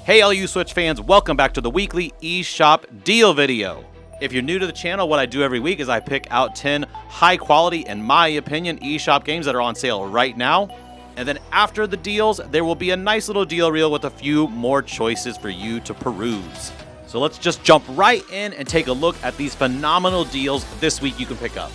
Hey all you Switch fans, welcome back to the weekly eShop deal video. If you're new to the channel, what I do every week is I pick out 10 high quality, in my opinion, eShop games that are on sale right now. And then after the deals, there will be a nice little deal reel with a few more choices for you to peruse. So let's just jump right in and take a look at these phenomenal deals this week you can pick up.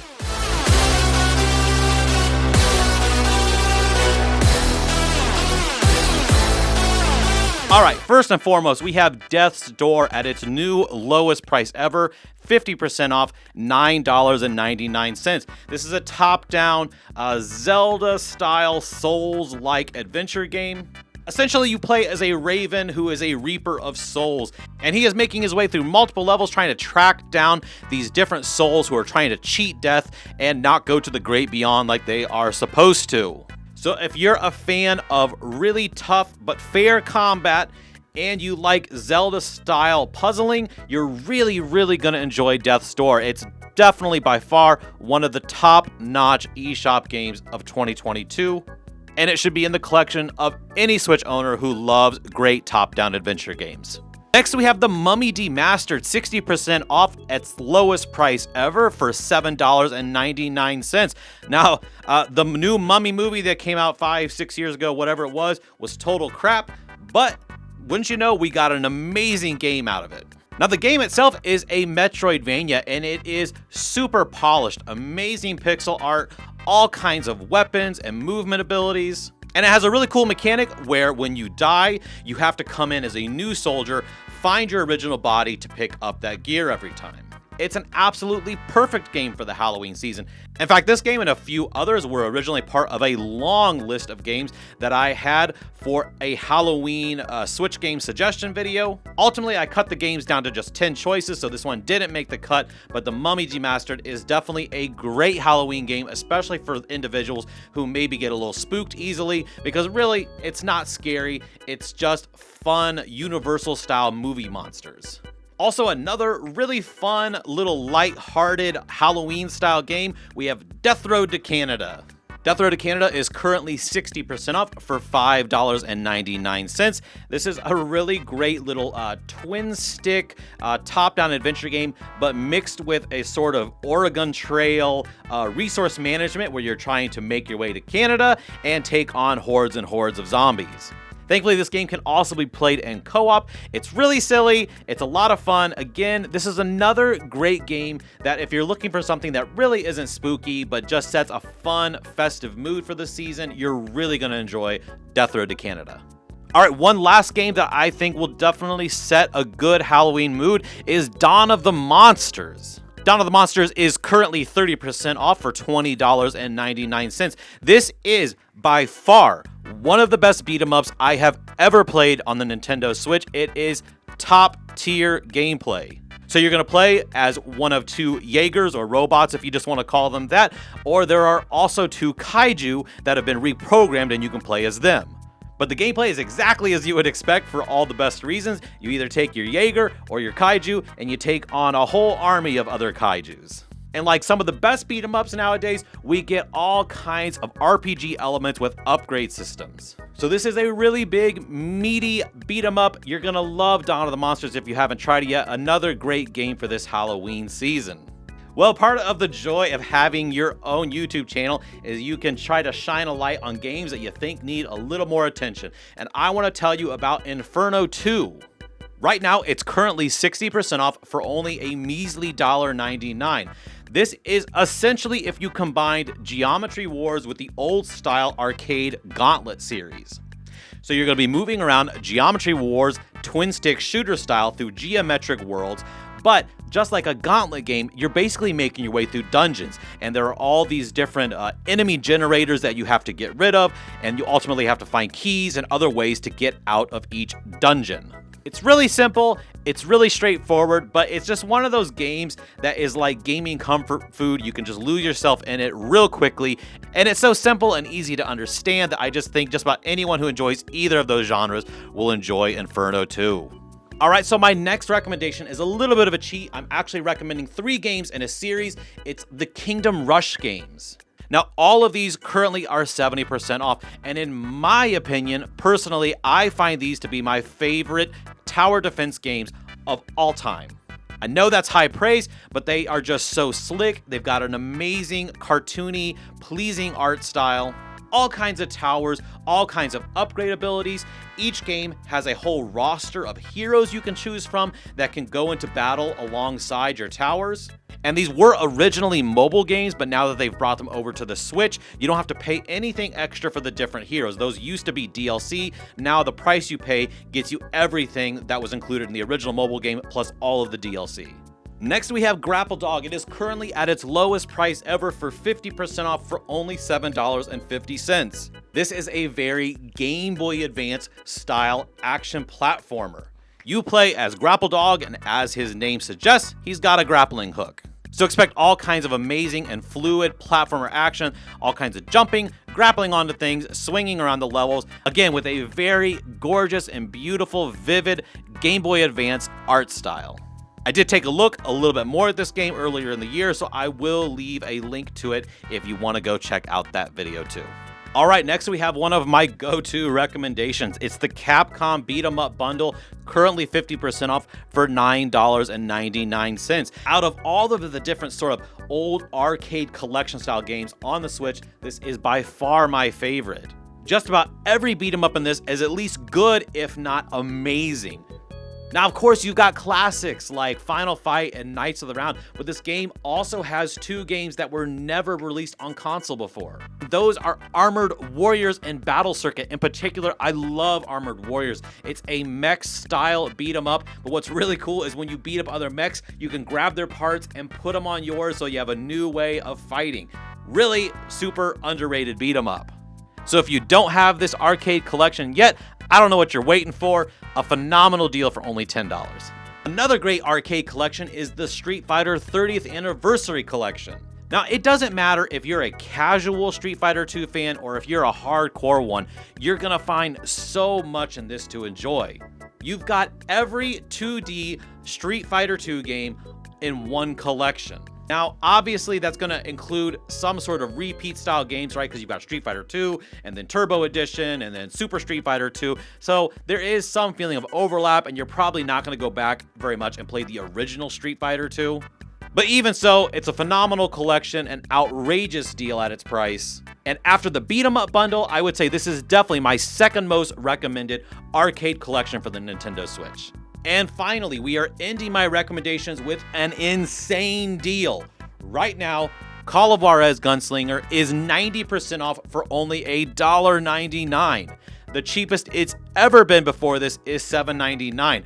All right, first and foremost, we have Death's Door at its new lowest price ever, 50% off, $9.99. This is a top-down Zelda-style Souls-like adventure game. Essentially, you play as a raven who is a reaper of souls, and he is making his way through multiple levels trying to track down these different souls who are trying to cheat death and not go to the great beyond like they are supposed to. So if you're a fan of really tough but fair combat and you like Zelda-style puzzling, you're really going to enjoy Death's Door. It's definitely by far one of the top-notch eShop games of 2022, and it should be in the collection of any Switch owner who loves great top-down adventure games. Next, we have the Mummy Demastered, 60% off its lowest price ever for $7.99. Now, the new Mummy movie that came out 5-6 years ago, whatever it was total crap, but wouldn't you know, we got an amazing game out of it. Now, the game itself is a Metroidvania, and it is super polished, amazing pixel art, all kinds of weapons and movement abilities. And it has a really cool mechanic where when you die, you have to come in as a new soldier, find your original body to pick up that gear every time. It's an absolutely perfect game for the Halloween season. In fact, this game and a few others were originally part of a long list of games that I had for a Halloween Switch game suggestion video. Ultimately, I cut the games down to just 10 choices, so this one didn't make the cut, but the Mummy Demastered is definitely a great Halloween game, especially for individuals who maybe get a little spooked easily, because really, it's not scary, it's just fun, universal-style movie monsters. Also, another really fun, little light-hearted Halloween-style game, we have Death Road to Canada. Death Road to Canada is currently 60% off for $5.99. This is a really great little twin-stick top-down adventure game, but mixed with a sort of Oregon Trail resource management where you're trying to make your way to Canada and take on hordes and hordes of zombies. Thankfully, this game can also be played in co-op. It's really silly. It's a lot of fun. Again, this is another great game that if you're looking for something that really isn't spooky, but just sets a fun, festive mood for the season, you're really going to enjoy Death Road to Canada. All right, one last game that I think will definitely set a good Halloween mood is Dawn of the Monsters. Dawn of the Monsters is currently 30% off for $20.99. This is by far one of the best beat-em-ups I have ever played on the Nintendo Switch. It is top-tier gameplay. So you're going to play as one of two Jaegers or robots, if you just want to call them that, or there are also two kaiju that have been reprogrammed and you can play as them. But the gameplay is exactly as you would expect for all the best reasons. You either take your Jaeger or your kaiju and you take on a whole army of other kaijus. And like some of the best beat 'em ups nowadays, we get all kinds of RPG elements with upgrade systems. So this is a really big, meaty beat 'em up. You're gonna love Dawn of the Monsters if you haven't tried it yet. Another great game for this Halloween season. Well, part of the joy of having your own YouTube channel is you can try to shine a light on games that you think need a little more attention. And I want to tell you about Inferno 2. Right now, it's currently 60% off for only a measly $1.99. This is essentially if you combined Geometry Wars with the old-style arcade Gauntlet series. So you're going to be moving around Geometry Wars twin-stick shooter style through geometric worlds, but just like a Gauntlet game, you're basically making your way through dungeons, and there are all these different enemy generators that you have to get rid of, and you ultimately have to find keys and other ways to get out of each dungeon. It's really simple, it's really straightforward, but it's just one of those games that is like gaming comfort food. You can just lose yourself in it real quickly, and it's so simple and easy to understand that I just think just about anyone who enjoys either of those genres will enjoy Inferno 2. All right, so my next recommendation is a little bit of a cheat. I'm actually recommending 3 games in a series. It's the Kingdom Rush games. Now, all of these currently are 70% off, and in my opinion, personally, I find these to be my favorite tower defense games of all time. I know that's high praise, but they are just so slick. They've got an amazing, cartoony, pleasing art style, all kinds of towers, all kinds of upgrade abilities. Each game has a whole roster of heroes you can choose from that can go into battle alongside your towers. And these were originally mobile games, but now that they've brought them over to the Switch, you don't have to pay anything extra for the different heroes. Those used to be DLC. Now the price you pay gets you everything that was included in the original mobile game, plus all of the DLC. Next, we have Grapple Dog. It is currently at its lowest price ever for 50% off for only $7.50. This is a very Game Boy Advance style action platformer. You play as Grapple Dog, and as his name suggests, he's got a grappling hook. So expect all kinds of amazing and fluid platformer action, all kinds of jumping, grappling onto things, swinging around the levels, again with a very gorgeous and beautiful, vivid Game Boy Advance art style. I did take a look a little bit more at this game earlier in the year, so I will leave a link to it if you want to go check out that video too. All right, next we have one of my go-to recommendations. It's the Capcom Beat 'em Up bundle, currently 50% off for $9.99. Out of all of the different sort of old arcade collection style games on the Switch, this is by far my favorite. Just about every beat 'em up in this is at least good, if not amazing. Now, of course, you've got classics like Final Fight and Knights of the Round, but this game also has two games that were never released on console before. Those are Armored Warriors and Battle Circuit. In particular, I love Armored Warriors. It's a mech style beat 'em up, but what's really cool is when you beat up other mechs, you can grab their parts and put them on yours, so you have a new way of fighting. Really super underrated beat 'em up. So if you don't have this arcade collection yet, I don't know what you're waiting for. A phenomenal deal for only $10. Another great arcade collection is the Street Fighter 30th Anniversary Collection. Now, it doesn't matter if you're a casual Street Fighter 2 fan or if you're a hardcore one, you're gonna find so much in this to enjoy. You've got every 2D Street Fighter 2 game in one collection. Now, obviously, that's going to include some sort of repeat style games, right? Because you've got Street Fighter 2, and then Turbo Edition, and then Super Street Fighter 2. So there is some feeling of overlap, and you're probably not going to go back very much and play the original Street Fighter 2. But even so, it's a phenomenal collection, an outrageous deal at its price. And after the Beat 'em Up bundle, I would say this is definitely my second most recommended arcade collection for the Nintendo Switch. And finally, we are ending my recommendations with an insane deal. Right now, Call of Juarez Gunslinger is 90% off for only $1.99. The cheapest it's ever been before this is $7.99.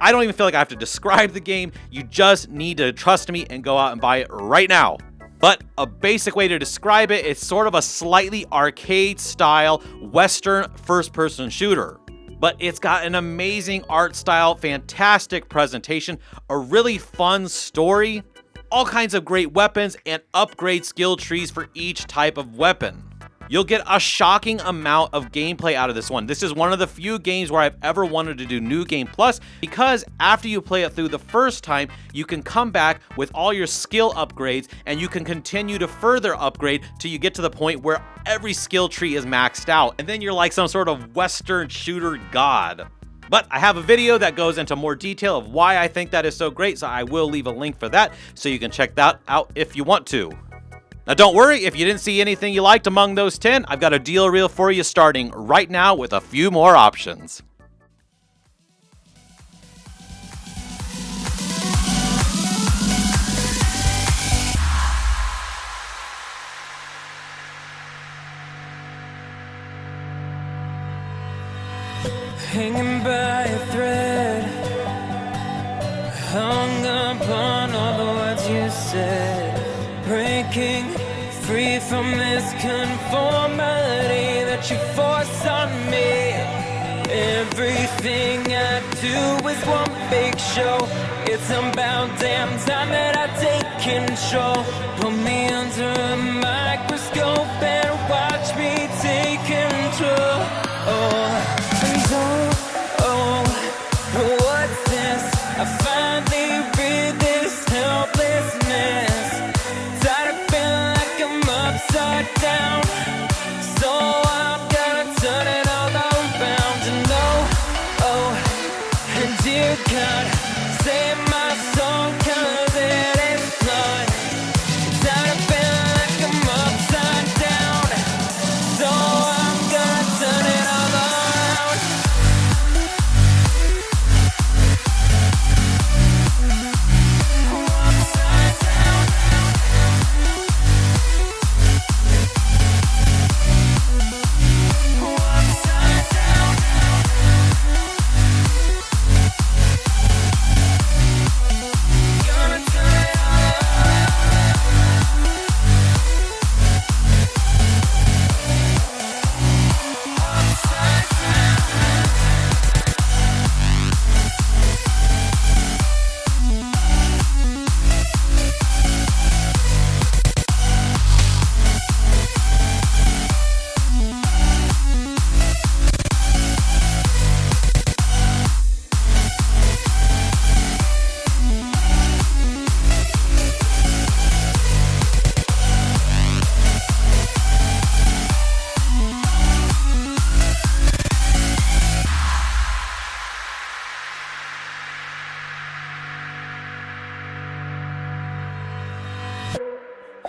I don't even feel like I have to describe the game. You just need to trust me and go out and buy it right now. But a basic way to describe it, it's sort of a slightly arcade-style Western first-person shooter. But it's got an amazing art style, fantastic presentation, a really fun story, all kinds of great weapons, and upgrade skill trees for each type of weapon. You'll get a shocking amount of gameplay out of this one. This is one of the few games where I've ever wanted to do New Game Plus, because after you play it through the first time, you can come back with all your skill upgrades and you can continue to further upgrade till you get to the point where every skill tree is maxed out, and then you're like some sort of Western shooter god. But I have a video that goes into more detail of why I think that is so great, so I will leave a link for that so you can check that out if you want to. Now don't worry, if you didn't see anything you liked among those 10, I've got a deal reel for you starting right now with a few more options. Hanging by a thread, hung upon all the words you said, breaking free from this conformity that you force on me. Everything I do is one big show. It's about damn time that I take control. Put me under a microscope and watch me take control. What's this? I finally read this helplessness. Tired of feeling like I'm upside dear God, save my soul, 'cause it is not. Tired of feeling like I'm upside down, so I'm gonna turn it all around. Upside down. Upside down. Gonna turn it all around. Upside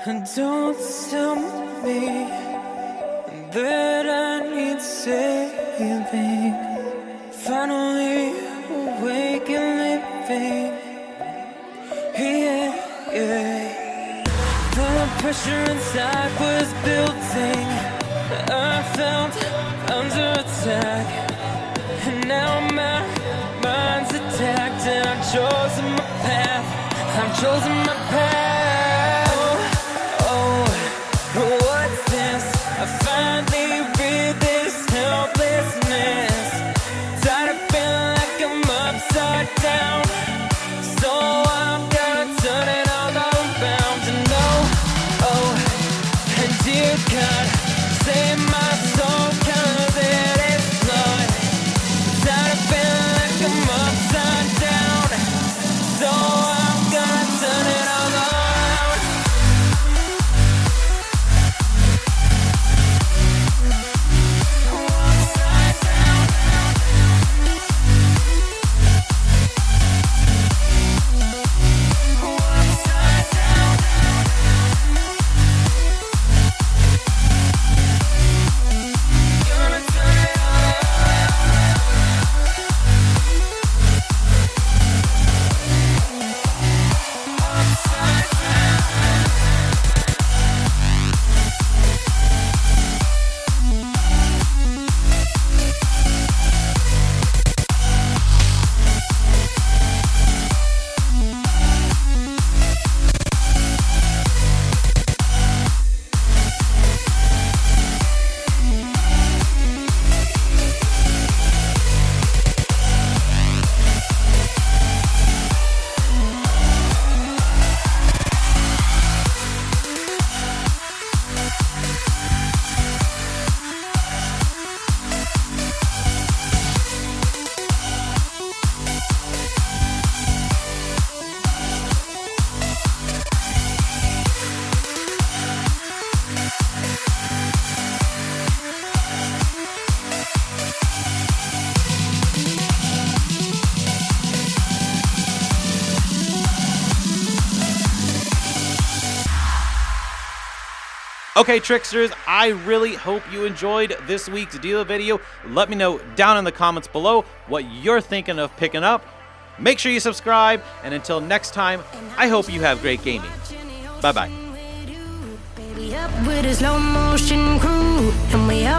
And don't tell me that I need saving. Finally awake and living. Yeah, yeah. The pressure inside was building. I felt under attack, and now my mind's attacked, and I've chosen my path. I've chosen my path. What's this? I finally read this helplessness. Tired of feeling like I'm upside down, so I'm gonna turn it all around. And and dear God, save my soul, 'cause it is not. Tired of feeling like I'm upside down, so I'm gonna turn it all around. Okay, Tricksters, I really hope you enjoyed this week's dealer video. Let me know down in the comments below what you're thinking of picking up. Make sure you subscribe, and until next time, I hope you have great gaming. Bye-bye. Baby, up with a slow motion crew, and we all